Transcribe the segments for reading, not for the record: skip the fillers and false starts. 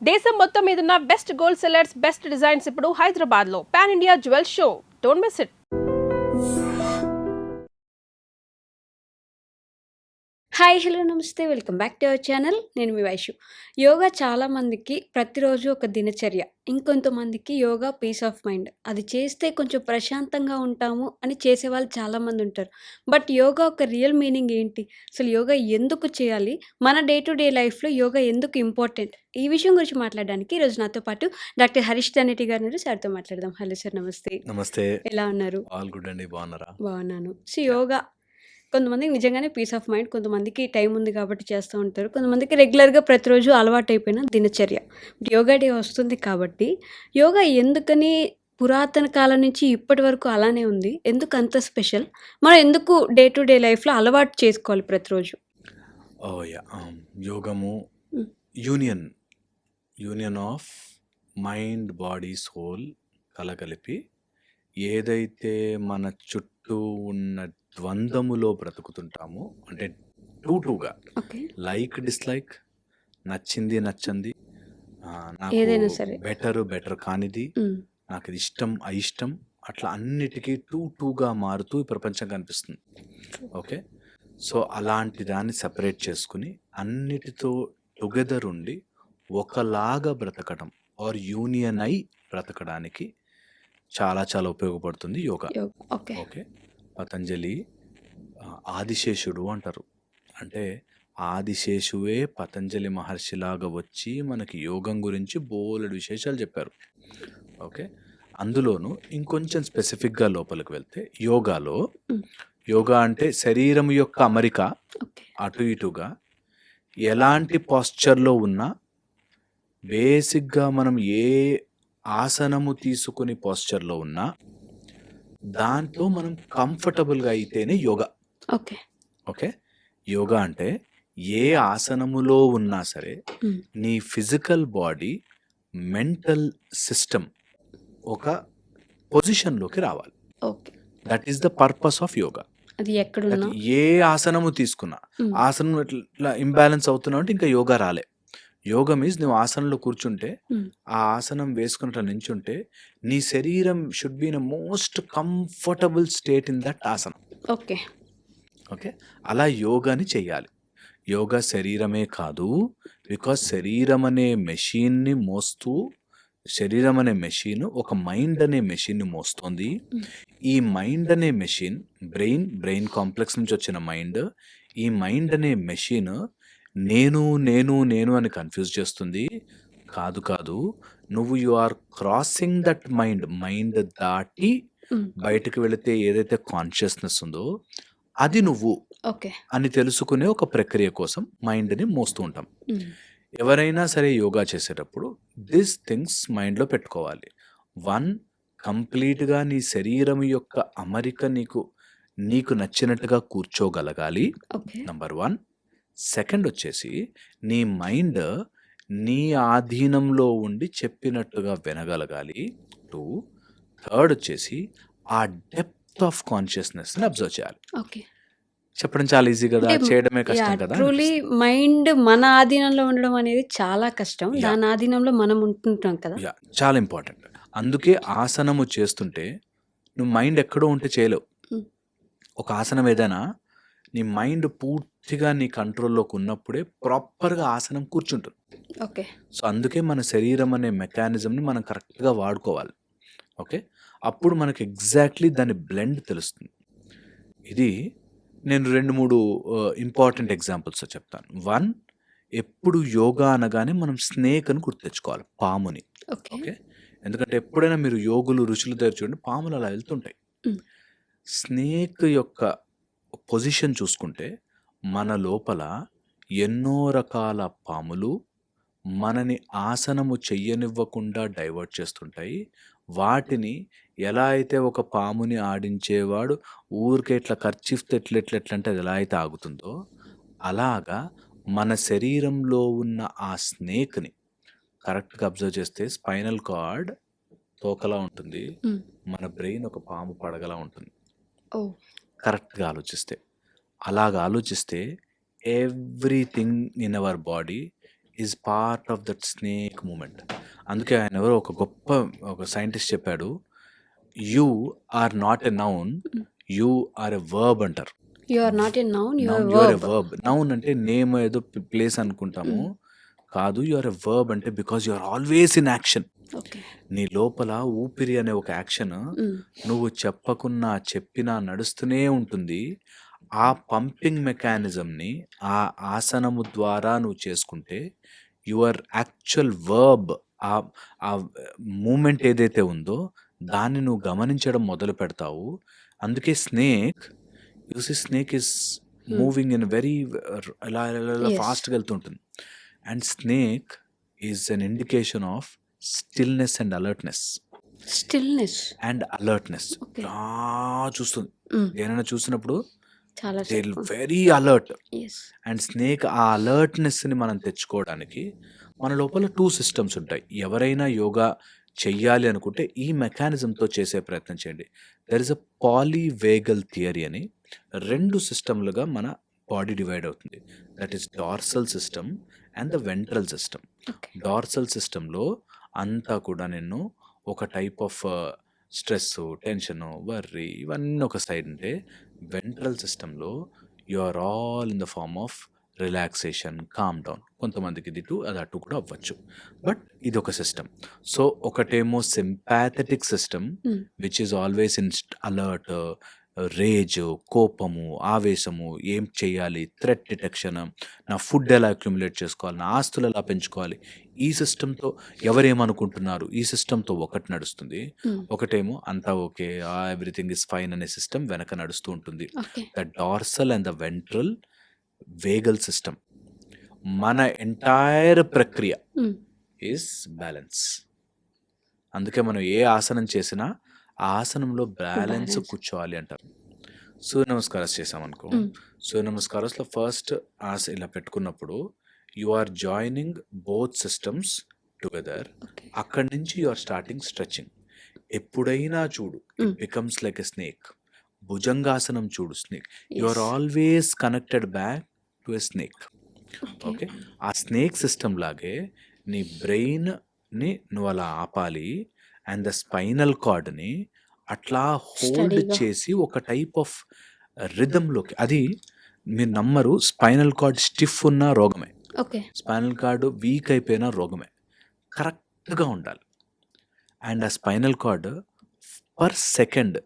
దేశం మొత్తం మీదున్న best gold sellers, best designs ఇప్పుడు హైదరాబాద్ లో pan India jewel show. Don't miss it. Hi hello నమస్తే, welcome back to our channel. నేను మీ వైషు. యోగా చాలామందికి ప్రతిరోజు ఒక దినచర్య. ఇంకొంతమందికి యోగా పీస్ ఆఫ్ మైండ్. అది చేస్తే కొంచెం ప్రశాంతంగా ఉంటాము అని చేసేవాళ్ళు చాలామంది ఉంటారు. బట్ యోగా ఒక రియల్ మీనింగ్ ఏంటి? అసలు యోగా ఎందుకు చేయాలి? మన డే టు డే లైఫ్లో యోగా ఎందుకు ఇంపార్టెంట్? ఈ విషయం గురించి మాట్లాడడానికి ఈరోజు నాతో పాటు డాక్టర్ హరీష్ ధనేటి గారు ఉన్నారు. సార్తో మాట్లాడదాం. హలో సార్, నమస్తే. నమస్తే. ఎలా ఉన్నారు? ఆల్ గుడ్ అండి. బాగున్నారా? బాగున్నాను. సో యోగా కొంతమందికి నిజంగానే పీస్ ఆఫ్ మైండ్, కొంతమందికి టైం ఉంది కాబట్టి చేస్తూ ఉంటారు, కొంతమందికి రెగ్యులర్గా ప్రతిరోజు అలవాటైపోయిన దినచర్య. యోగా డే వస్తుంది కాబట్టి యోగా ఎందుకని పురాతన కాలం నుంచి ఇప్పటి వరకు అలానే ఉంది? ఎందుకు అంత స్పెషల్? మనం ఎందుకు డే టు డే లైఫ్లో అలవాటు చేసుకోవాలి ప్రతిరోజు? ఓ యా యోగము hmm, union of mind body soul కలగలిపి ఏదైతే మన చుట్టూ ఉన్న ద్వంద్వములో బ్రతుకుతుంటామో, అంటే టూగా ఓకే. లైక్ డిస్లైక్, నచ్చింది నచ్చంది, నాకు ఏదైనా సరే. బెటర్ కానిది, మ్, నాకు ఇది ఇష్టం అయిష్టం, అట్లా అన్నిటికీ టూగా మారుతూ ఈ ప్రపంచం కనిపిస్తుంది. ఓకే. సో అలాంటి దాన్ని సెపరేట్ చేసుకుని అన్నిటితో టుగెదర్ ఉండి ఒకలాగా బ్రతకడం ఆర్ యూనియన్ అయి బ్రతకడానికి చాలా చాలా ఉపయోగపడుతుంది యోగా. ఓకే. ఓకే. పతంజలి ఆదిశేషుడు అంటారు. అంటే ఆదిశేషువే పతంజలి మహర్షిలాగా వచ్చి మనకి యోగం గురించి బోలెడు విశేషాలు చెప్పారు. ఓకే. అందులోనూ ఇంకొంచెం స్పెసిఫిక్గా లోపలికి వెళ్తే యోగాలో, మ్, యోగా అంటే శరీరం యొక్క అమరిక ఓకే. అటు ఇటుగా ఎలాంటి పాస్చర్లో ఉన్నా, బేసిక్గా మనం ఏ ఆసనము తీసుకుని పాస్చర్లో ఉన్నా దాంతో మనం కంఫర్టబుల్గా అయితేనే యోగా. ఓకే. ఓకే. యోగా అంటే ఏ ఆసనములో ఉన్నా సరే మ్, నీ ఫిజికల్ బాడీ, మెంటల్ సిస్టమ్ ఒక పొజిషన్లోకి రావాలి. Okay. That is the purpose of yoga. అది ఎక్కడున్నా. ఏ ఆసనము తీసుకున్నా మ్, ఆసనం ఇట్లా ఇంబ్యాలెన్స్ అవుతున్నావు అంటే ఇంకా యోగా రాలే. యోగా మీన్స్ నువ్వు ఆసనంలో కూర్చుంటే, మ్, ఆ ఆసనం వేసుకున్నట్లు నించుంటే నీ శరీరం should be in most comfortable state in that ఆసనం. ఓకే. ఓకే. అలా యోగాని చెయ్యాలి. యోగా శరీరమే కాదు, బికాస్ శరీరం అనే మెషిన్ని మోస్తూ, శరీరం అనే మెషిన్ ఒక మైండ్ అనే మెషిన్ని మోస్తుంది. మ్, ఈ మైండ్ అనే మెషిన్ బ్రెయిన్ కాంప్లెక్స్ నుంచి వచ్చిన మైండ్, ఈ మైండ్ అనే మెషిన్ నేను నేను నేను అని కన్ఫ్యూజ్ చేస్తుంది. కాదు, నువ్వు you are crossing that mind దాటి మ్, బయటకు వెళితే ఏదైతే కాన్షియస్నెస్ ఉందో అది నువ్వు ఓకే. అని తెలుసుకునే ఒక ప్రక్రియ కోసం మైండ్ని మోస్తూ ఉంటాం. మ్, ఎవరైనా సరే యోగా చేసేటప్పుడు దిస్ థింగ్స్ మైండ్లో పెట్టుకోవాలి. 1, కంప్లీట్గా నీ శరీరం యొక్క అమరిక నీకు నచ్చినట్టుగా కూర్చోగలగాలి. ఓకే. నంబర్ 1. సెకండ్ వచ్చేసి నీ మైండ్ నీ ఆధీనంలో ఉండి చెప్పినట్టుగా వినగలగాలి. 2. థర్డ్ వచ్చేసి ఆ డెప్త్ ఆఫ్ కాన్షియస్నెస్ని అబ్జర్వ్ చేయాలి. ఓకే. చెప్పడం చాలా ఈజీ కదా, అంటే చేయడమే కష్టం కదా ట్రూలీ అనిపిస్తుంది. మైండ్ మన ఆధీనంలో ఉండడం అనేది చాలా కష్టం. యా దాని ఆధీనంలో మనం ఉంటుంటాం కదా. యా చాలా ఇంపార్టెంట్. అందుకే ఆసనము చేస్తుంటే నువ్వు మైండ్ ఎక్కడో ఉంటే చేయలేవు. మ్, ఒక ఆసనం ఏదైనా నీ మైండ్ పూర్తిగా నీ కంట్రోల్లోకి ఉన్నప్పుడే ప్రాపర్గా ఆసనం కూర్చుంటుంది. ఓకే. సో అందుకే మన శరీరం అనే మెకానిజంని మనం కరెక్ట్గా వాడుకోవాలి. ఓకే. అప్పుడు మనకి ఎగ్జాక్ట్లీ దాని బ్లెండ్ తెలుస్తుంది. ఇది నేను 2-3 ఇంపార్టెంట్ ఎగ్జాంపుల్స్ చెప్తాను. 1, ఎప్పుడు యోగా అనగానే మనం స్నేక్ అని గుర్తు తెచ్చుకోవాలి, పాముని. ఓకే. ఓకే. ఎందుకంటే ఎప్పుడైనా మీరు యోగులు ఋషుల దగ్గర చూడండి, పాములు అలా వెళ్తుంటాయి. మ్, స్నేక్ యొక్క పొజిషన్ చూసుకుంటే మన లోపల ఎన్నో రకాల పాములు మనని ఆసనము చెయ్యనివ్వకుండా డైవర్ట్ చేస్తుంటాయి. వాటిని ఎలా అయితే ఒక పాముని ఆడించేవాడు ఊరికే ఇట్లా కర్చీఫ్తో ఎట్లంటే అది ఎలా అయితే ఆగుతుందో, అలాగా మన శరీరంలో ఉన్న ఆ స్నేక్ని కరెక్ట్గా అబ్జర్వ్ చేస్తే స్పైనల్ కార్డ్ తోకలా ఉంటుంది, మ్, మన బ్రెయిన్ ఒక పాము పడగలా ఉంటుంది. ఓ కరెక్ట్గా ఆలోచిస్తే అలాగా ఆలోచిస్తే everything in our body is part of that snake movement. అందుకే ఆయన ఎవరో ఒక సైంటిస్ట్ చెప్పాడు, you are not a noun, you are a verb అంటారు. You are not a noun, you are you are a verb. Verb. Noun అంటే name ఏదో place అనుకుంటాము, కాదు. యు ఆర్ ఎ వర్బ్ అంటే because you are always in action. Okay. నీ లోపల ఊపిరి అనే ఒక యాక్షన్ నువ్వు చెప్పకున్నా చెప్పినా నడుస్తూనే ఉంటుంది. ఆ పంపింగ్ మెకానిజంని ఆ ఆసనము ద్వారా నువ్వు చేసుకుంటే యువర్ యాక్చువల్ వర్బ్, ఆ మూమెంట్ ఏదైతే ఉందో దాన్ని నువ్వు గమనించడం మొదలు పెడతావు. అందుకే snake is moving in very ఇలా Yes. ఫాస్ట్గా వెళ్తుంటుంది. And snake is an indication of stillness and alertness. Stillness. Okay. చూస్తుంది. ఏమైనా చూసినప్పుడు చాలా దే సేపు. Very alert. Yes. And snake ఆ అలర్ట్నెస్ని మనం తెచ్చుకోవడానికి మన లోపల 2 సిస్టమ్స్ ఉంటాయి. ఎవరైనా యోగా చెయ్యాలి అనుకుంటే ఈ మెకానిజంతో చేసే ప్రయత్నం చేయండి. There is a polyvagal theory అని 2 సిస్టమ్లుగా మన బాడీ డివైడ్ అవుతుంది. That is dorsal system and the ventral system. Okay. Dorsal సిస్టంలో అంతా కూడా నేను ఒక type of stress, tension, worry ఇవన్నీ ఒక సైడ్ ఉంటే, వెంట్రల్ సిస్టంలో you are all in the form of relaxation, calm down. కొంతమందికి ఇది అది అటు కూడా అవ్వచ్చు, బట్ ఇది ఒక సిస్టమ్. సో ఒకటేమో sympathetic system which is always in alert, raise, కోపము, ఆవేశము, ఏం చేయాలి, థ్రెట్ డిటెక్షన్, నా ఫుడ్ ఎలా అక్యుములేట్ చేసుకోవాలి, నా ఆస్తులు ఎలా పెంచుకోవాలి, ఈ సిస్టంతో ఎవరేమనుకుంటున్నారు ఈ సిస్టంతో ఒకటి నడుస్తుంది. ఒకటేమో అంతా ఓకే, ఎవ్రీథింగ్ ఇస్ ఫైన్ అనే సిస్టమ్ వెనక నడుస్తూ ఉంటుంది. Okay. The dorsal and the ventral వేగల్ system. మన ఎంటైర్ ప్రక్రియ ఈజ్ బ్యాలెన్స్. అందుకే మనం ఏ ఆసనం చేసినా ఆ ఆసనంలో బ్యాలెన్స్ Balance. కూర్చోవాలి అంటారు. సూర్య నమస్కారాలు చేసామనుకో, సూర్య నమస్కారాల్లో ఫస్ట్ ఇలా పెట్టుకున్నప్పుడు you are joining both systems together. Okay. అక్కడి నుంచి యు ఆర్ స్టార్టింగ్ స్ట్రెచింగ్. ఎప్పుడైనా చూడు, it becomes like a snake. భుజంగాసనం చూడు, snake. You are always connected back to a snake. Okay. ఆ స్నేక్ సిస్టమ్ లాగే నీ బ్రెయిన్ని నువ్వు అలా ఆపాలి, అండ్ ద స్పైనల్ కార్డ్ని అట్లా హోల్డ్ Steady గా. చేసి ఒక టైప్ ఆఫ్ రిథంలోకి. అది మీరు నమ్మరు, స్పైనల్ కార్డ్ స్టిఫ్ ఉన్న రోగమే, ఓకే. స్పైనల్ కార్డ్ వీక్ అయిపోయిన రోగమే. కరెక్ట్గా ఉండాలి. అండ్ ఆ spinal cord per second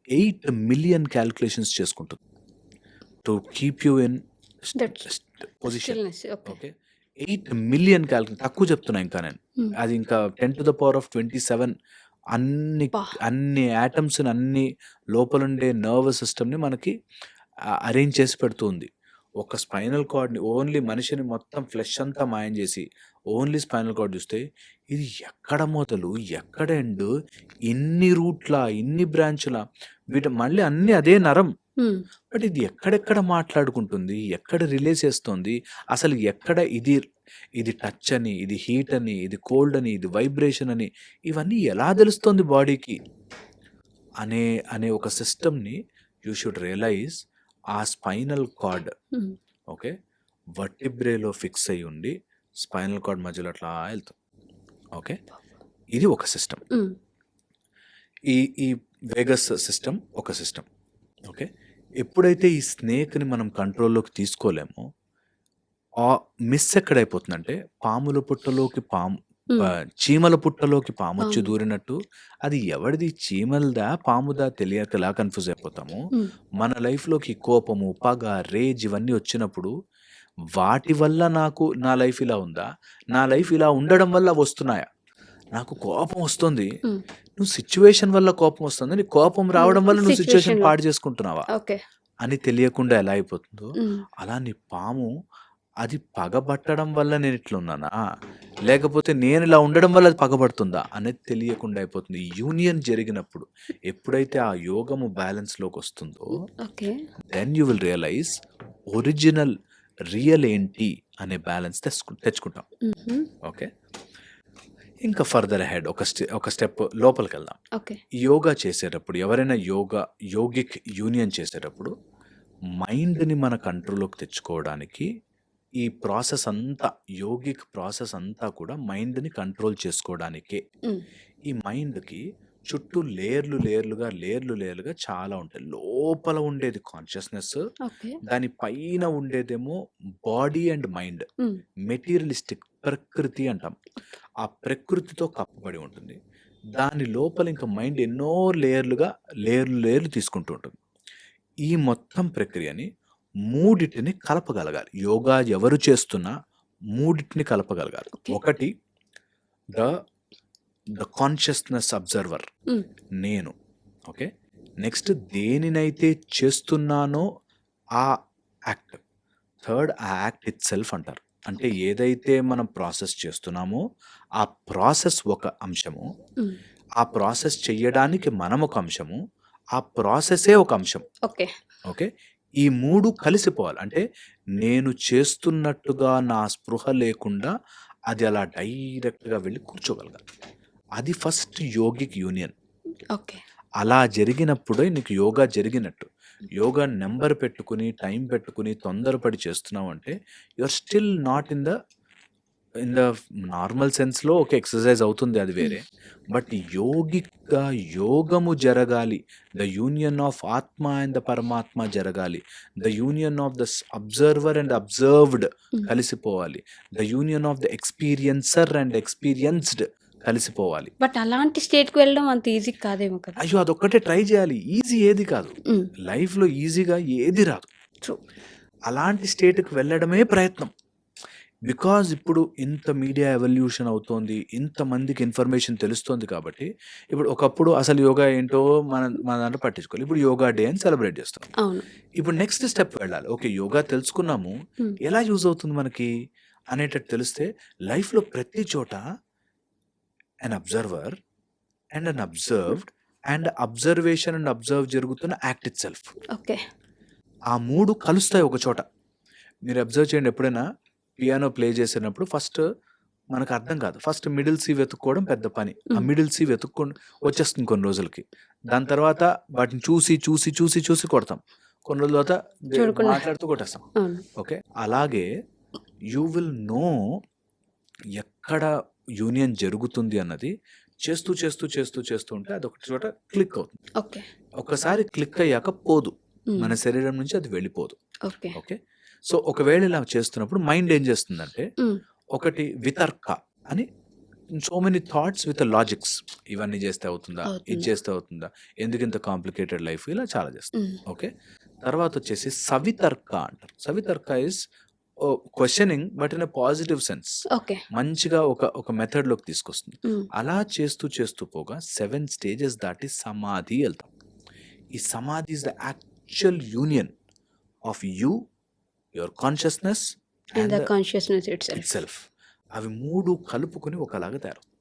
8 million calculations చేసుకుంటుంది to keep you in That's position. Stillness. Okay. Okay. 8 million calculation. తక్కువ చెప్తున్నా ఇంకా నేను. అది ఇంకా 10⁻27 అన్ని బా. అన్ని యాటమ్స్, అన్ని లోపలుండే నర్వస్ సిస్టమ్ని మనకి అరేంజ్ చేసి పెడుతుంది. ఒక స్పైనల్ కార్డ్ని ఓన్లీ మనిషిని మొత్తం ఫ్లెష్ అంతా మాయం చేసి ఓన్లీ స్పైనల్ కార్డ్ చూస్తే ఇది ఎక్కడ మొదలు ఎక్కడ ఎండ్, ఇన్ని రూట్ల, ఇన్ని బ్రాంచ్ల, మళ్ళీ అన్ని అదే నరం, బట్ ఇది ఎక్కడెక్కడ మాట్లాడుకుంటుంది, ఎక్కడ రిలే చేస్తుంది, అసలు ఎక్కడ ఇది టచ్ అని, ఇది హీట్ అని, ఇది కోల్డ్ అని, ఇది వైబ్రేషన్ అని, ఇవన్నీ ఎలా తెలుస్తుంది బాడీకి అనే ఒక సిస్టమ్ని యూ షుడ్ రియలైజ్. ఆ స్పైనల్ కార్డ్ ఓకే వర్టిబ్రేలో ఫిక్స్ అయ్యి ఉండి స్పైనల్ కార్డ్ మధ్యలో అట్లా వెళ్తుంది. ఓకే. ఇది ఒక సిస్టమ్. ఈ వేగస్ సిస్టమ్ ఒక సిస్టమ్. ఓకే. ఎప్పుడైతే ఈ స్నేక్ని మనం కంట్రోల్లోకి తీసుకోలేమో, ఆ మిస్ ఎక్కడైపోతుందంటే పాముల పుట్టలోకి చీమల పుట్టలోకి పాము వచ్చి దూరినట్టు, అది ఎవరిది, చీమలదా పాముదా తెలియక ఎలా కన్ఫ్యూజ్ అయిపోతాము. మన లైఫ్లోకి కోపము, పగ, రేజ్ ఇవన్నీ వచ్చినప్పుడు వాటి వల్ల నా లైఫ్ ఇలా ఉందా, నా లైఫ్ ఇలా ఉండడం వల్ల వస్తున్నాయా, నాకు కోపం వస్తుంది, నువ్వు సిచ్యువేషన్ వల్ల కోపం వస్తుంది, నీ కోపం రావడం వల్ల నువ్వు సిచ్యువేషన్ Situation పాడు చేసుకుంటున్నావా ఓకే. అని తెలియకుండా ఎలా అయిపోతుందో, అలా నీ పాము అది పగబట్టడం వల్ల నేను ఇట్లా ఉన్నానా, లేకపోతే నేను ఇలా ఉండడం వల్ల అది పగబడుతుందా అనేది తెలియకుండా అయిపోతుంది. యూనియన్ జరిగినప్పుడు ఎప్పుడైతే ఆ యోగము బ్యాలెన్స్లోకి వస్తుందో, okay. Then you will realise original real ఏంటి అనే బ్యాలెన్స్ తెచ్చుకుంటాం. ఓకే. ఇంకా ఫర్దర్ అహెడ్ ఒక స్టెప్ లోపలికి వెళ్దాం. ఓకే. యోగా చేసేటప్పుడు, ఎవరైనా యోగిక్ యూనియన్ చేసేటప్పుడు మైండ్ని మన కంట్రోల్లోకి తెచ్చుకోవడానికి ఈ ప్రాసెస్ అంతా యోగిక్ ప్రాసెస్ అంతా కూడా మైండ్ని కంట్రోల్ చేసుకోవడానికే. హ్మ్. ఈ మైండ్కి చుట్టూ లేయర్లుగా చాలా ఉంటాయి. లోపల ఉండేది కాన్షియస్నెస్, ఓకే. దాని పైన ఉండేదేమో బాడీ అండ్ మైండ్, హ్మ్. మెటీరియలిస్టిక్ ప్రకృతి అంటాం. ఆ ప్రకృతితో కప్పబడి ఉంటుంది. దాని లోపల ఇంకా మైండ్ ఎన్నో లేయర్లు తీసుకుంటూ ఉంటుంది. ఈ మొత్తం ప్రక్రియని మూడిటిని కలపగలగాలి. యోగా ఎవరు చేస్తున్నా మూడిటిని కలపగలగాలి. ఓకే. ఒకటి ద ద కాన్షియస్నెస్ అబ్జర్వర్, హ్మ్. నేను. ఓకే. నెక్స్ట్ దేనినైతే చేస్తున్నానో ఆ యాక్ట్. థర్డ్ ఆ యాక్ట్ ఇట్ సెల్ఫ్ అంటారు. అంటే ఏదైతే మనం ప్రాసెస్ చేస్తున్నామో ఆ ప్రాసెస్ ఒక అంశము, హ్మ్. ఆ ప్రాసెస్ చెయ్యడానికి మనం ఒక అంశము, ఆ ప్రాసెసే ఒక అంశం. ఓకే. ఓకే. ఈ 3 కలిసిపోవాలి. అంటే నేను చేస్తున్నట్టుగా నా స్పృహ లేకుండా అది అలా డైరెక్ట్‌గా వెళ్ళి కూర్చోగలగాలి. అది ఫస్ట్ యోగిక్ యూనియన్. ఓకే. అలా జరిగినప్పుడే నీకు యోగా జరిగినట్టు. యోగా నంబర్ పెట్టుకొని, టైం పెట్టుకొని, తొందరపడి చేస్తున్నావంటే you are still not in the normal సెన్స్‌లో ఒక ఎక్సర్సైజ్ అవుతుంది, అది వేరే. బట్ యోగిక్‌గా యోగము జరగాలి. ద యూనియన్ ఆఫ్ ఆత్మ అండ్ ద పరమాత్మ జరగాలి. The union of the observer and observed hmm. కలిసిపోవాలి. The union of the experiencer and experienced కలిసిపోవాలి. బట్ అలాంటి స్టేట్‌కి వెళ్ళడం అంత ఈజీ కాదేమో కదా! అయ్యో! అదొక్కటే ట్రై చేయాలి. ఈజీ ఏది కాదు. హ్మ్. లైఫ్‌లో ఈజీగా ఏది రాదు. ట్రూ. అలాంటి స్టేట్‌కి వెళ్ళడమే ప్రయత్నం. బికాజ్ ఇప్పుడు ఇంత మీడియా ఎవల్యూషన్ అవుతోంది. ఇంతమందికి ఇన్ఫర్మేషన్ తెలుస్తోంది కాబట్టి, ఇప్పుడు ఒకప్పుడు అసలు యోగా ఏంటో మన దాంట్లో పట్టించుకోవాలి. ఇప్పుడు యోగా డే అని సెలబ్రేట్ చేస్తున్నాం. అవును. ఇప్పుడు నెక్స్ట్ స్టెప్ వెళ్ళాలి. ఓకే. యోగా తెలుసుకున్నాము. హ్మ్. ఎలా యూజ్ అవుతుంది మనకి అనేటట్టు తెలిస్తే లైఫ్‌లో ప్రతి చోట అన్ observer and an observed and observation and observe జరుగుతున్న యాక్ట్ ఇట్ సెల్ఫ్. ఓకే. ఆ 3 కలుస్తాయి ఒక చోట. మీరు అబ్జర్వ్ చేయండి, ఎప్పుడైనా పియానో ప్లే చేసేటప్పుడు ఫస్ట్ మనకు అర్థం కాదు. ఫస్ట్ మిడిల్ సి వెతుక్కోవడం పెద్ద పని. ఆ హ్మ్. మిడిల్ సి వెతుక్కొని వచ్చేస్తుంది కొన్ని రోజులకి. దాని తర్వాత వాటిని చూసి కొడతాం. కొన్ని రోజుల తర్వాత చూడకుండా. మాట్లాడుతూ కొట్టేస్తాం. అవును. ఓకే. అలాగే యూ విల్ నో ఎక్కడ యూనియన్ జరుగుతుంది అన్నది చేస్తూ ఉంటే అదొక చోట క్లిక్ అవుతుంది. ఓకే. ఒక్కసారి క్లిక్ అయ్యాక పోదు. హ్మ్. మన శరీరం నుంచి అది వెళ్ళిపోదు. ఓకే. ఓకే. సో ఒకవేళ ఇలా చేస్తున్నప్పుడు మైండ్ ఏం చేస్తుందంటే, హ్మ్. ఒకటి వితర్క అని so many thoughts with logics. ఇవన్నీ చేస్తే అవుతుందా? ఇది అవుతుందా? చేస్తే అవుతుందా? ఎందుకింత కాంప్లికేటెడ్ లైఫ్? ఇలా చాలా చేస్తుంది. హ్మ్. ఓకే. తర్వాత వచ్చేసి సవితర్క అంటారు. సవితర్క is questioning but in a positive sense. Okay. మంచిగా ఒక మెథడ్‌లోకి తీసుకొస్తుంది. హ్మ్. అలా చేస్తూ పోగా 7 స్టేజెస్ దాటి సమాధి ఎళ్తాం. ఈ సమాధి is the actual union of you, your consciousness and and the consciousness itself. Itself. అవి 3 కలుపుకొని ఒకలాగా తయారవుతాయి.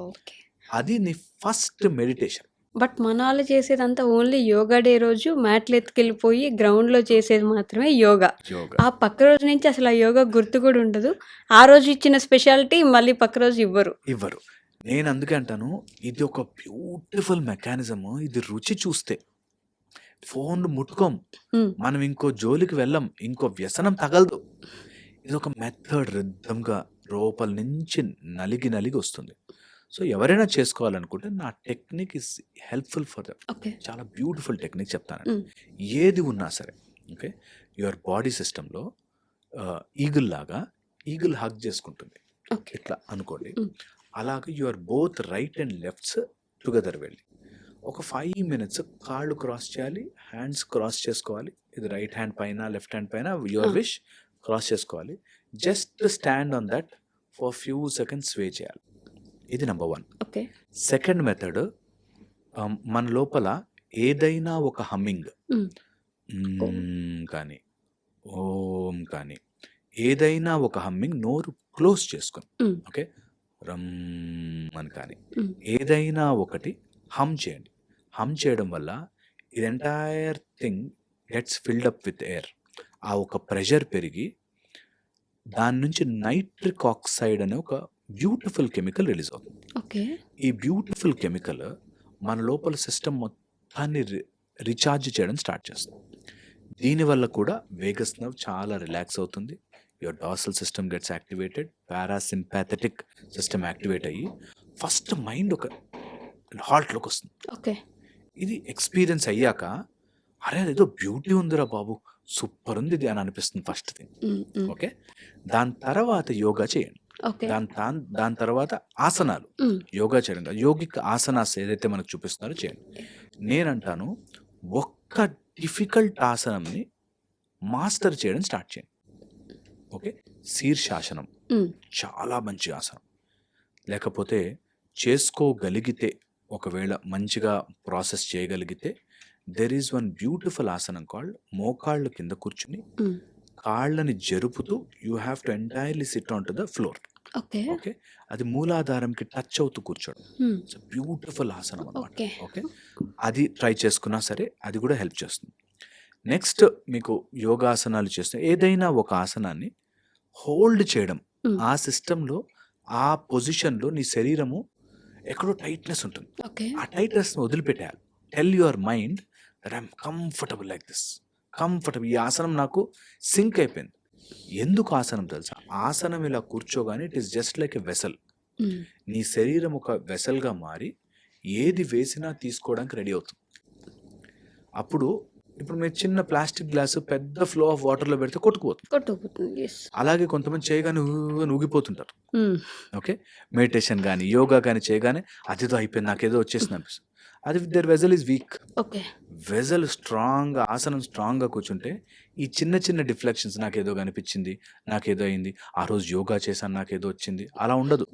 ఓకే. అది నీ ఫస్ట్ మెడిటేషన్. బట్ మనాళ్ళు చేసేదంతా ఓన్లీ యోగా డే రోజు మ్యాట్లు ఎత్తుకెళ్ళిపోయి గ్రౌండ్‌లో చేసేది మాత్రమే యోగా. యోగా. ఆ పక్క రోజు నుంచి అసలు ఆ యోగా గుర్తు కూడా ఉండదు. ఆ రోజు ఇచ్చిన స్పెషాలిటీ మళ్ళీ పక్క రోజు ఇవ్వరు. ఇవ్వరు. నేను అందుకే అంటాను, ఇది ఒక బ్యూటిఫుల్ మెకానిజము. ఇది రుచి చూస్తే ఫోన్‌లు ముట్టుకోం. హ్మ్. మనం ఇంకో జోలికి వెళ్ళం. ఇంకో వ్యసనం తగలదు. ఇదొక మెథడ్ రిథమ్‌గా లోపల నుంచి నలిగి వస్తుంది. సో ఎవరైనా చేసుకోవాలనుకుంటే నా technique is helpful for them. Okay. చాలా బ్యూటిఫుల్ టెక్నిక్ చెప్తానండి. హ్మ్. ఏది ఉన్నా సరే, ఓకే. యువర్ బాడీ సిస్టమ్‌లో ఈగిల్ హగ్ చేసుకుంటుంది. ఓకే. ఇట్లా అనుకోండి. హ్మ్. అలాగే your both right and lefts together వెళ్ళి ఒక 5 మినిట్స్ కాళ్ళు క్రాస్ చేయాలి, హ్యాండ్స్ క్రాస్ చేసుకోవాలి. ఇది రైట్ హ్యాండ్ పైన, లెఫ్ట్ హ్యాండ్ పైన యువర్ ఆ! విష్ క్రాస్ చేసుకోవాలి. Just stand on that for few seconds sway చేయాలి. ఇది నంబర్ 1. ఓకే. సెకండ్ మెథడ్, మన లోపల ఏదైనా ఒక హమ్మింగ్, హ్మ్. ఓం. కానీ, ఓం కానీ, ఏదైనా ఒక హమ్మింగ్ నోరు క్లోజ్ చేసుకొని, హ్మ్. ఓకే, రమ్ అని కానీ హ్మ్. ఏదైనా ఒకటి హమ్ చేయండి. హమ్ చేయడం వల్ల ఇది entire thing gets filled up with air. ఆ ఒక ప్రెషర్ పెరిగి దాని నుంచి నైట్రిక్ ఆక్సైడ్ అనే ఒక బ్యూటిఫుల్ కెమికల్ రిలీజ్ అవుతుంది. ఓకే. ఈ బ్యూటిఫుల్ కెమికల్ మన లోపల సిస్టమ్ మొత్తాన్ని రీఛార్జ్ చేయడం స్టార్ట్ చేస్తుంది. దీనివల్ల కూడా వేగస్ నర్వ్ చాలా రిలాక్స్ అవుతుంది. Your dorsal system gets activated, parasympathetic system activate అయ్యి ఫస్ట్ మైండ్ ఒక హాల్ట్లోకి వస్తుంది. ఓకే. ఇది ఎక్స్పీరియన్స్ అయ్యాక అరే అదేదో బ్యూటీ ఉందిరా బాబు, సూపర్ ఉంది ఇది అని అనిపిస్తుంది ఫస్ట్ థింగ్. ఓకే, దాని తర్వాత యోగా చేయండి. ఓకే. దాని తర్వాత ఆసనాలు, యోగా చేయడం కాదు, యోగిక్ ఆసనాస్ ఏదైతే మనకు చూపిస్తున్నారో చేయండి. నేనంటాను ఒక్క డిఫికల్ట్ ఆసనంని మాస్టర్ చేయడం స్టార్ట్ చేయండి. ఓకే, శీర్షాసనం చాలా మంచి ఆసనం. లేకపోతే చేసుకోగలిగితే, ఒకవేళ మంచిగా ప్రాసెస్ చేయగలిగితే, దెర్ ఈజ్ వన్ బ్యూటిఫుల్ ఆసనం కాల్డ్ మోకాళ్ళు కింద కూర్చుని కాళ్ళని జరుపుతూ you have to entirely SIT on to the floor. Okay. Okay, అది మూలాధారంకి టచ్ అవుతూ కూర్చోవడం. ఇట్స్ బ్యూటిఫుల్ ఆసనం అన్నమాట. ఓకే, అది ట్రై చేసుకున్నా సరే అది కూడా హెల్ప్ చేస్తుంది. నెక్స్ట్ మీకు యోగాసనాలు చేస్తే ఏదైనా ఒక ఆసనాన్ని హోల్డ్ చేయడం, ఆ సిస్టంలో ఆ పొజిషన్లో నీ శరీరము ఎక్కడో టైట్నెస్ ఉంటుంది, ఆ టైట్నెస్ని వదిలిపెట్టేయాలి. Tell your mind that I'm comfortable like this, comfortable, ఈ ఆసనం నాకు సింక్ అయిపోయింది. ఎందుకు ఆసనం తెలుసా? ఆసనం ఇలా కూర్చోగానే it is just like a vessel. నీ శరీరం ఒక వెసల్గా మారి ఏది వేసినా తీసుకోవడానికి రెడీ అవుతుంది. అప్పుడు ఇప్పుడు మీరు చిన్న ప్లాస్టిక్ గ్లాసు పెద్ద ఫ్లో ఆఫ్ వాటర్లో పెడితే కొట్టుకుపోతుంది. అలాగే కొంతమంది చేయగానే ఊగిపోతుంటారు. ఓకే, మెడిటేషన్ కానీ యోగా కానీ చేయగానే అదేదో అయిపోయింది, నాకేదో వచ్చేసింది అనిపిస్తుంది. అది their vessel is weak. Vessel strong, ఆసనం స్ట్రాంగ్గా కూర్చుంటే ఈ చిన్న చిన్న డిఫ్లెక్షన్స్, నాకేదో కనిపించింది, నాకేదో అయింది, ఆ రోజు యోగా చేశాను నాకేదో వచ్చింది, అలా ఉండదు.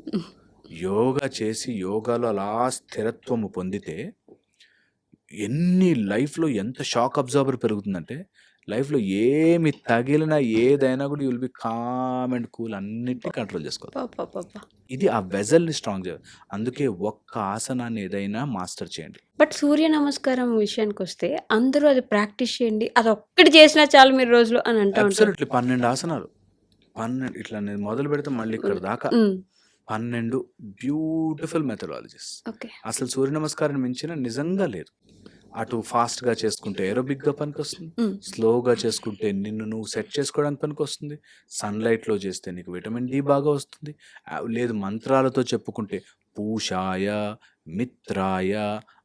యోగా చేసి యోగాలో అలా స్థిరత్వము పొందితే లైఫ్లో ఎంత షాక్ అబ్జార్బర్ పెరుగుతుందంటే, లైఫ్లో ఏమి తగిలినా ఏదైనా కూడా you will be calm and cool, అన్నిటినీ కంట్రోల్ చేసుకోవాలి. ఇది ఆ వెజల్ని స్ట్రాంగ్ చేయాలి. అందుకే ఒక్క ఆసనాన్ని ఏదైనా మాస్టర్ చేయండి. బట్ సూర్య నమస్కారం విషయానికి వస్తే అందరూ అది ప్రాక్టీస్ చేయండి, అది ఒక్కటి చేసినా చాలు మీరు రోజులో అని అంటూ ఉంటారు. అబ్సల్యూట్లీ 12 ఆసనాలు, 12 ఇట్లా నేను మొదలు పెడితే మళ్ళీ ఇక్కడ దాకా 12 బ్యూటిఫుల్ మెథడాలజీస్. అసలు సూర్య నమస్కారం మించిన నిజంగా లేదు. అటు ఫాస్ట్గా చేసుకుంటే ఏరోబిక్గా పనికొస్తుంది, స్లోగా చేసుకుంటే నిన్ను నువ్వు సెట్ చేసుకోవడానికి పనికొస్తుంది, సన్లైట్లో చేస్తే నీకు విటమిన్ డి బాగా వస్తుంది, లేదు మంత్రాలతో చెప్పుకుంటే పూషాయ మిత్రాయ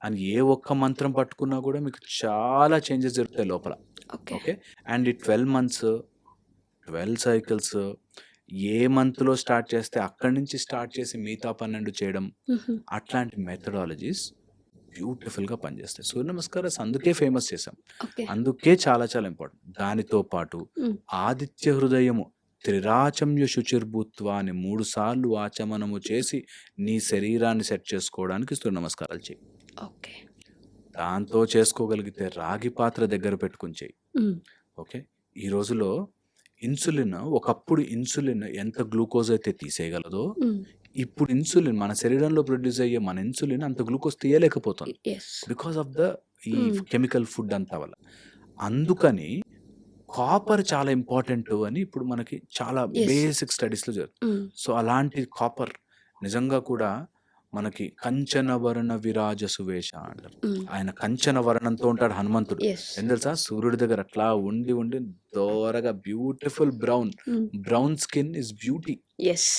అని ఏ ఒక్క మంత్రం పట్టుకున్నా కూడా మీకు చాలా చేంజెస్ జరుగుతాయి లోపల. ఓకే, అండ్ ఈ 12 months 12 cycles ఏ మంత్లో స్టార్ట్ చేస్తే అక్కడి నుంచి స్టార్ట్ చేసి మిగతా 12 చేయడం, అట్లాంటి మెథడాలజీస్ బ్యూటిఫుల్గా పనిచేస్తాయి. సూర్య నమస్కారం అందుకే ఫేమస్ చేసాం, అందుకే చాలా చాలా ఇంపార్టెంట్. దానితో పాటు ఆదిత్య హృదయము త్రిరాచమ్య శుచిర్భూత్వ అని 3 సార్లు ఆచమనము చేసి నీ శరీరాన్ని సెట్ చేసుకోవడానికి సూర్య నమస్కారాలు చేయి. దాంతో చేసుకోగలిగితే రాగి పాత్ర దగ్గర పెట్టుకుని చేయి. ఓకే, ఈ రోజులో ఇన్సులిన్, ఒకప్పుడు ఇన్సులిన్ ఎంత గ్లూకోజ్ అయితే తీసేయగలదో, ఇప్పుడు ఇన్సులిన్ మన శరీరంలో ప్రొడ్యూస్ అయ్యే మన ఇన్సులిన్ అంత గ్లూకోజ్ తీయలేకపోతుంది, బికాస్ ఆఫ్ ద ఈ కెమికల్ ఫుడ్ అంతా వల్ల. అందుకని కాపర్ చాలా ఇంపార్టెంట్ అని ఇప్పుడు మనకి చాలా బేసిక్ స్టడీస్లో జరుగుతుంది. సో అలాంటి కాపర్ నిజంగా కూడా మనకి కంచన వర్ణ విరాజ సువేష అంటారు. ఆయన కంచన వర్ణంతో ఉంటాడు హనుమంతుడు. ఏం తెలుసా, సూర్యుడి దగ్గర అట్లా ఉండి ఉండి దోరగా beautiful brown skin is beauty.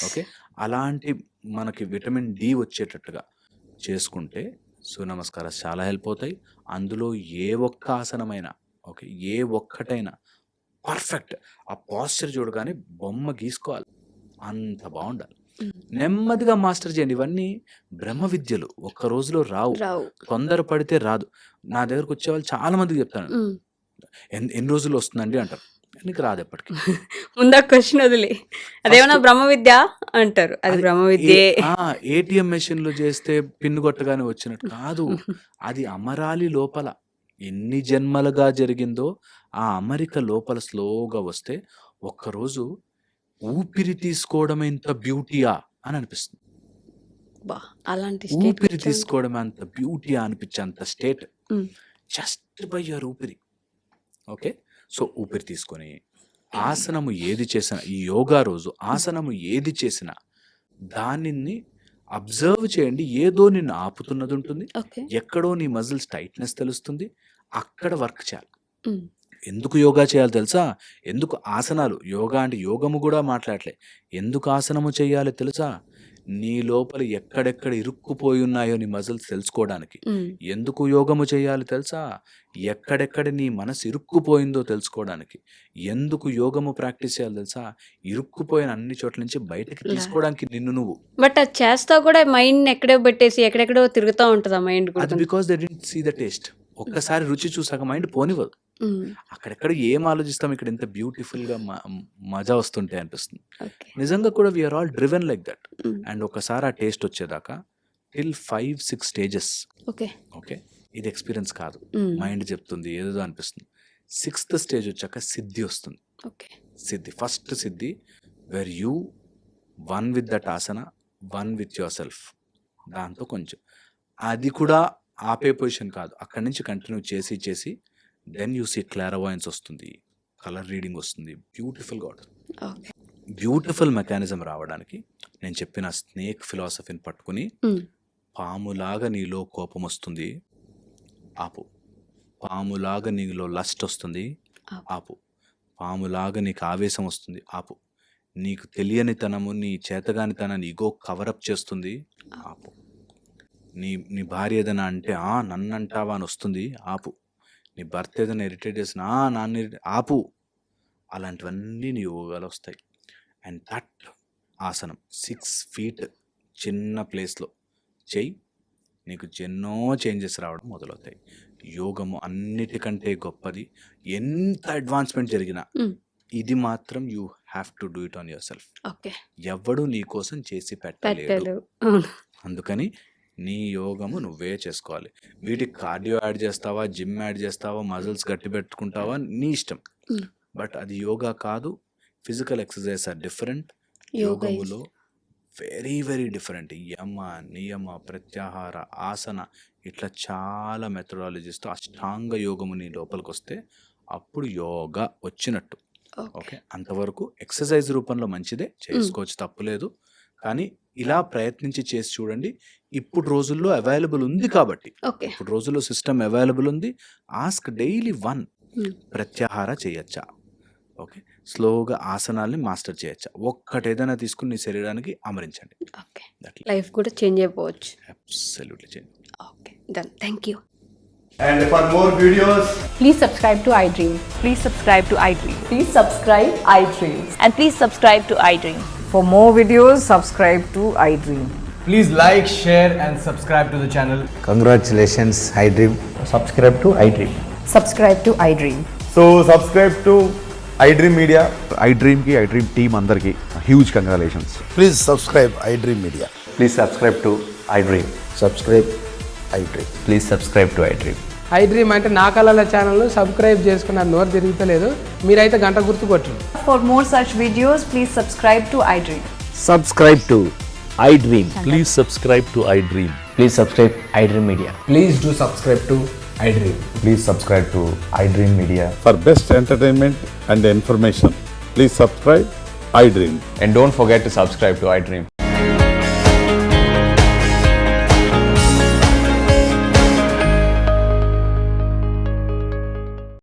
Okay, అలాంటి మనకి విటమిన్ డి వచ్చేటట్టుగా చేసుకుంటే సూర్య నమస్కారాలు చాలా హెల్ప్ అవుతాయి. అందులో ఏ ఒక్క ఆసనమైనా, ఓకే, ఏ ఒక్కటైనా పర్ఫెక్ట్, ఆ పాస్చర్ చూడగానే బొమ్మ గీసుకోవాలి, అంత బాగుండాలి. నెమ్మదిగా మాస్టర్ చేయండి. ఇవన్నీ బ్రహ్మ విద్యలు, ఒక్క రోజులో రావు, తొందర పడితే రాదు. నా దగ్గరకు వచ్చే వాళ్ళు చాలా మందికి చెప్తాను, ఎన్ని రోజులు వస్తుందండి అంటారు, నీకు రాదు ఎప్పటికీ. ముందు క్వశ్చన్ వదిలే, అదేమన్నా బ్రహ్మ విద్య అంటారు, అది బ్రహ్మ విద్య. ఏటీఎం మెషిన్ లో చేస్తే పిన్ను కొట్టగానే వచ్చినట్టు కాదు, అది అమరాలి లోపల ఎన్ని జన్మలుగా జరిగిందో ఆ అమరిక లోపల స్లోగా వస్తే ఒక్కరోజు ఊపిరి తీసుకోవడం ఎంత బ్యూటీయా అని అనిపిస్తుంది. ఊపిరి తీసుకోవడం అంత బ్యూటీయా అనిపించే అంత స్టేట్ జస్ట్ బై యువర్ ఊపిరి. ఓకే, సో ఊపిరి తీసుకొని ఆసనము ఏది చేసినా, ఈ యోగా రోజు ఆసనము ఏది చేసినా దానిని అబ్జర్వ్ చేయండి. ఏదో నిన్ను ఆపుతున్నది ఉంటుంది, ఎక్కడో నీ మజిల్స్ టైట్నెస్ తెలుస్తుంది, అక్కడ వర్క్ చేయాలి. ఎందుకు యోగా చేయాలో తెలుసా? ఎందుకు ఆసనాలు యోగా అంటే యోగము కూడా మాట్లాడలే. ఎందుకు ఆసనము చేయాలో తెలుసా? నీ లోపల ఎక్కడెక్కడ ఇరుక్కుపోయి ఉన్నాయో నీ మజిల్స్ తెలుసుకోవడానికి. ఎందుకు యోగము చేయాలి తెలుసా? ఎక్కడెక్కడ నీ మనసు ఇరుక్కుపోయిందో తెలుసుకోవడానికి. ఎందుకు యోగము ప్రాక్టీస్ చేయాలి తెలుసా? ఇరుక్కుపోయిన అన్ని చోట్ల నుంచి బయటకి తీసుకోవడానికి నిన్ను నువ్వు. బట్ అది చేస్తా కూడా మైండ్ ఎక్కడో పెట్టేసి ఎక్కడెక్కడో తిరుగుతూ ఉంటుంది ఆ మైండ్ కూడా. అది because they didn't see the taste. ఒక్కసారి రుచి చూసాక మైండ్ పోనివ్వదు. అక్కడెక్కడ ఏం ఆలోచిస్తాం, ఇక్కడ ఇంత బ్యూటిఫుల్ గా మజా వస్తుంటే అనిపిస్తుంది. నిజంగా కూడా we are all driven like that. And ఒకసారి ఆ టేస్ట్ వచ్చేదాకా టిల్ 5-6 స్టేజెస్. ఓకే, ఇది ఎక్స్పీరియన్స్ కాదు, మైండ్ చెప్తుంది ఏదో అనిపిస్తుంది. 6th స్టేజ్ వచ్చాక సిద్ధి వస్తుంది. సిద్ధి, first Siddhi where you one with that Haasan, one with your self. దాంతో కొంచెం అది కూడా ఆపే పొజిషన్ కాదు, అక్కడి నుంచి కంటిన్యూ చేసి చేసి దెన్ యూ సీ క్లారవాయన్స్ వస్తుంది, కలర్ రీడింగ్ వస్తుంది, బ్యూటిఫుల్గా ఉంటుంది. బ్యూటిఫుల్ మెకానిజం రావడానికి నేను చెప్పిన స్నేక్ ఫిలాసఫీని పట్టుకుని, పాములాగా నీలో కోపం వస్తుంది, ఆపు. పాములాగా నీలో లస్ట్ వస్తుంది, ఆపు. పాములాగా నీకు ఆవేశం వస్తుంది, ఆపు. నీకు తెలియనితనము, నీ చేతగానితనాన్ని ఇగో కవరప్ చేస్తుంది, ఆపు. నీ భార్య ఏదైనా అంటే నన్ను అంటావా అని వస్తుంది, ఆపు. నీ భర్త ఏదైనా ఇరిటేట్ చేసిన నాన్న ఆపు. అలాంటివన్నీ నీ యోగాలు వస్తాయి. అండ్ దట్ ఆసనం 6 feet చిన్న ప్లేస్లో చెయ్యి, నీకు ఎన్నో చేంజెస్ రావడం మొదలవుతాయి. యోగము అన్నిటికంటే గొప్పది. ఎంత అడ్వాన్స్మెంట్ జరిగినా ఇది మాత్రం you have to do it on your self. ఎవడు నీ కోసం చేసి పెట్టలేడు. అందుకని నీ యోగము నువ్వే చేసుకోవాలి. వీటికి కార్డియో యాడ్ చేస్తావా, జిమ్ యాడ్ చేస్తావా, మజిల్స్ గట్టి పెట్టుకుంటావా, నీ ఇష్టం. బట్ అది యోగా కాదు. Physical exercise are different. యోగములో వెరీ వెరీ డిఫరెంట్. యమ, నియమ, ప్రత్యాహార, ఆసన, ఇట్లా చాలా మెథడాలజీస్తో అష్టాంగ యోగము నీ లోపలికి వస్తే అప్పుడు యోగా వచ్చినట్టు. ఓకే, అంతవరకు ఎక్సర్సైజ్ రూపంలో మంచిదే, చేసుకోవచ్చు, తప్పులేదు. కానీ ఇలా ప్రయత్నించి చేసి చూడండి. ఇప్పుడు రోజుల్లో అవైలబుల్ ఉంది కాబట్టి, ఇప్పుడు రోజుల్లో సిస్టమ్ అవైలబుల్ ఉంది. ఆస్క్ డైలీ 1 ప్రత్యాహార చేయొచ్చా, ఓకే, స్లోగా ఆసనాల్ని మాస్టర్ చేయొచ్చా, ఒక్కటి ఏదైనా తీసుకుని నీ శరీరానికి అమరించండి. లైఫ్ కూడా చేంజ్ అయిపోవచ్చు. Absolutely change. Okay, done. Thank you. And for more videos, Please subscribe to iDream. Please subscribe to iDream. Please subscribe iDream. And please subscribe to iDream. For more videos, subscribe to iDream. please like, share and subscribe to the channel. Congratulations, iDream. Subscribe to iDream. Subscribe to iDream. So subscribe to iDream Media. iDream ki iDream team andarki huge congratulations. Please subscribe iDream Media. Please subscribe to iDream. Subscribe iDream. Please subscribe to iDream. iDream అంటే నా కళల channel subscribe చేసుకున్న నోరు తిరుగుతలేదు, మీరైతే గంట గుర్తు కొట్టండి. For more such videos, please subscribe to iDream. Subscribe to iDream. Please subscribe to iDream. Please subscribe iDream Media. Please do subscribe to iDream. Please subscribe to iDream Media. For best entertainment and information, please subscribe iDream. And don't forget to subscribe to iDream.